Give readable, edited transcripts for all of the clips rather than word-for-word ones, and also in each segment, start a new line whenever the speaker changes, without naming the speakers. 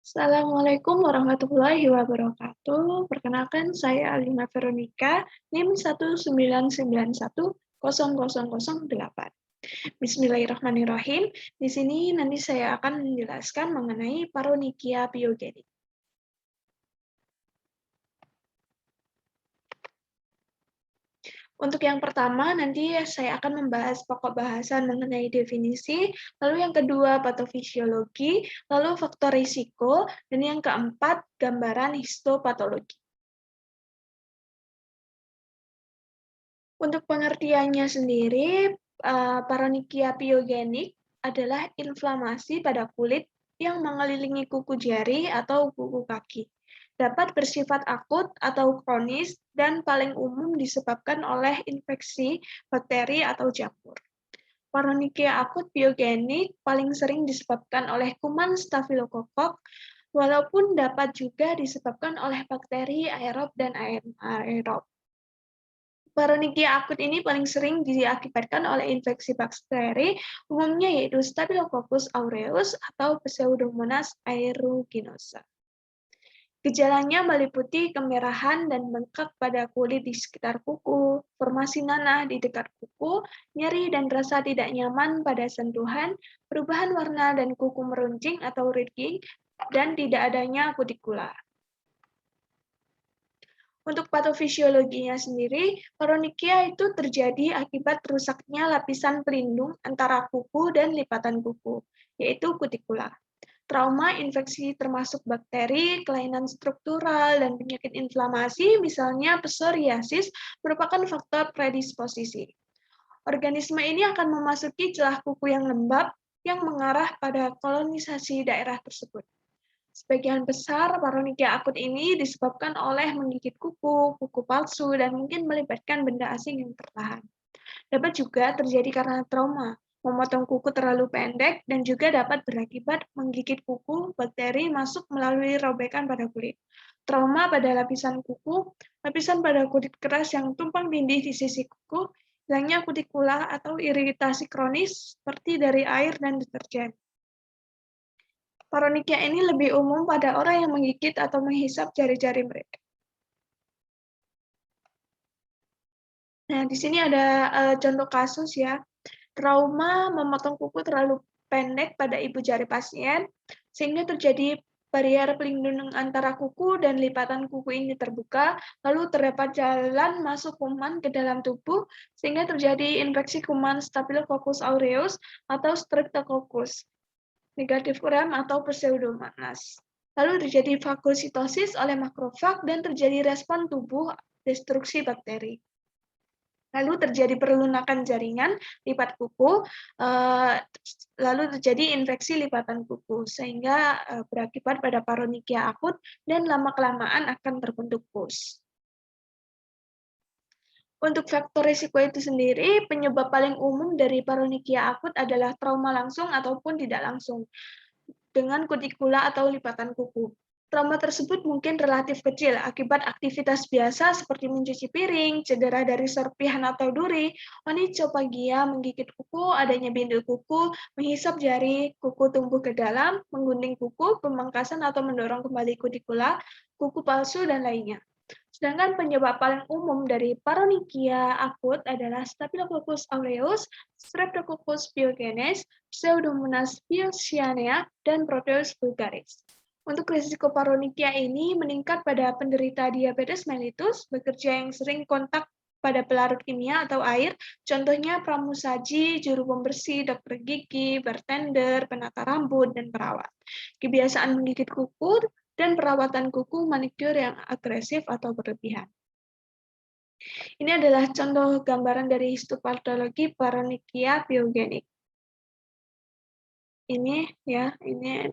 Assalamualaikum warahmatullahi wabarakatuh. Perkenalkan saya Alina Veronica, NIM 199100008. Bismillahirrahmanirrahim. Di sini nanti saya akan menjelaskan mengenai paronychia pyogenik. Untuk yang pertama, nanti saya akan membahas pokok bahasan mengenai definisi, lalu yang kedua patofisiologi, lalu faktor risiko, dan yang keempat gambaran histopatologi. Untuk pengertiannya sendiri, paronychia pyogenik adalah inflamasi pada kulit yang mengelilingi kuku jari atau kuku kaki. Dapat bersifat akut atau kronis dan paling umum disebabkan oleh infeksi, bakteri, atau jamur. Paronychia akut pyogenik paling sering disebabkan oleh kuman Staphylococcus, walaupun dapat juga disebabkan oleh bakteri aerob dan anaerob. Paronychia akut ini paling sering diakibatkan oleh infeksi bakteri, umumnya yaitu Staphylococcus aureus atau Pseudomonas aeruginosa. Gejalanya meliputi kemerahan dan bengkak pada kulit di sekitar kuku, formasi nanah di dekat kuku, nyeri dan rasa tidak nyaman pada sentuhan, perubahan warna dan kuku meruncing atau ridging, dan tidak adanya kutikula. Untuk patofisiologinya sendiri, paronychia itu terjadi akibat rusaknya lapisan pelindung antara kuku dan lipatan kuku, yaitu kutikula. Trauma infeksi termasuk bakteri, kelainan struktural, dan penyakit inflamasi, misalnya psoriasis, merupakan faktor predisposisi. Organisme ini akan memasuki celah kuku yang lembab yang mengarah pada kolonisasi daerah tersebut. Sebagian besar paronychia akut ini disebabkan oleh menggigit kuku, kuku palsu, dan mungkin melibatkan benda asing yang tertahan. Dapat juga terjadi karena trauma, memotong kuku terlalu pendek, dan juga dapat berakibat menggigit kuku, bakteri masuk melalui robekan pada kulit. Trauma pada lapisan kuku, lapisan pada kulit keras yang tumpang tindih di sisi kuku, hilangnya kutikula atau iritasi kronis seperti dari air dan deterjen. Paronychia ini lebih umum pada orang yang menggigit atau menghisap jari-jari mereka. Nah, di sini ada contoh kasus ya. Trauma memotong kuku terlalu pendek pada ibu jari pasien, sehingga terjadi barrier pelindung antara kuku dan lipatan kuku ini terbuka, lalu terdapat jalan masuk kuman ke dalam tubuh, sehingga terjadi infeksi kuman Staphylococcus aureus atau Streptococcus negativum atau Pseudomonas. Lalu terjadi fagositosis oleh makrofag dan terjadi respon tubuh destruksi bakteri. Lalu terjadi perlunakan jaringan lipat kuku, lalu terjadi infeksi lipatan kuku, sehingga berakibat pada paronychia akut dan lama-kelamaan akan terbentuk pus. Untuk faktor risiko itu sendiri, penyebab paling umum dari paronychia akut adalah trauma langsung ataupun tidak langsung dengan kutikula atau lipatan kuku. Trauma tersebut mungkin relatif kecil akibat aktivitas biasa seperti mencuci piring, cedera dari serpihan atau duri, onychopagia menggigit kuku, adanya bintil kuku, menghisap jari, kuku tumbuh ke dalam, menggunting kuku, pemangkasan atau mendorong kembali kutikula, kuku palsu, dan lainnya. Sedangkan penyebab paling umum dari paronychia akut adalah Staphylococcus aureus, Streptococcus pyogenes, Pseudomonas beaucyanea, dan Proteus vulgaris. Untuk risiko paronychia ini meningkat pada penderita diabetes mellitus, bekerja yang sering kontak pada pelarut kimia atau air, contohnya pramusaji, juru pembersih, dokter gigi, bartender, penata rambut, dan perawat. Kebiasaan menggigit kuku dan perawatan kuku manikur yang agresif atau berlebihan. Ini adalah contoh gambaran dari histopatologi paronychia pyogenik. Ini ya, ini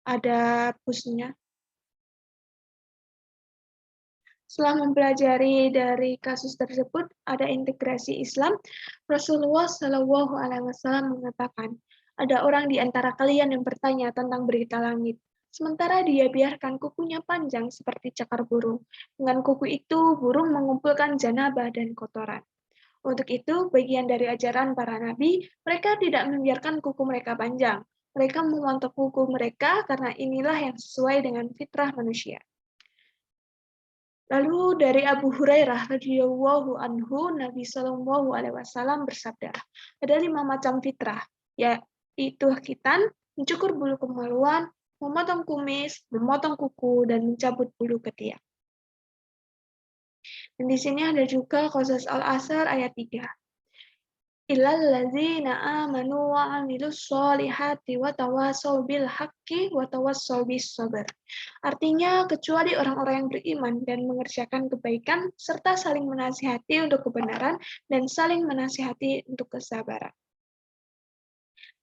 ada pusnya. Setelah mempelajari dari kasus tersebut, ada integrasi Islam. Rasulullah Shallallahu Alaihi Wasallam mengatakan, ada orang di antara kalian yang bertanya tentang berita langit, sementara dia biarkan kukunya panjang seperti cakar burung. Dengan kuku itu, burung mengumpulkan janabah dan kotoran. Untuk itu, bagian dari ajaran para nabi, mereka tidak membiarkan kuku mereka panjang. Mereka memontok kuku mereka karena inilah yang sesuai dengan fitrah manusia. Lalu dari Abu Hurairah radhiyallahu anhu, Nabi Shallallahu alaihi wasallam bersabda, ada 5 macam fitrah, yaitu khitan, mencukur bulu kemaluan, memotong kumis, memotong kuku, dan mencabut bulu ketiak. Dan di sini ada juga qasas Al-Asr ayat 3. Illal ladzina amanu wa 'amilus sholihati wa tawassaw bil haqqi wa tawassaw bis sabr. Artinya, kecuali orang-orang yang beriman dan mengerjakan kebaikan serta saling menasihati untuk kebenaran dan saling menasihati untuk kesabaran.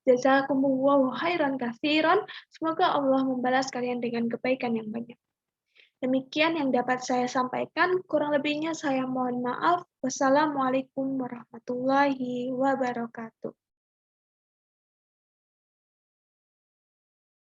Jazakumullahu khairan katsiran. Semoga Allah membalas kalian dengan kebaikan yang banyak. Demikian yang dapat saya sampaikan, kurang lebihnya saya mohon maaf. Wassalamualaikum warahmatullahi wabarakatuh.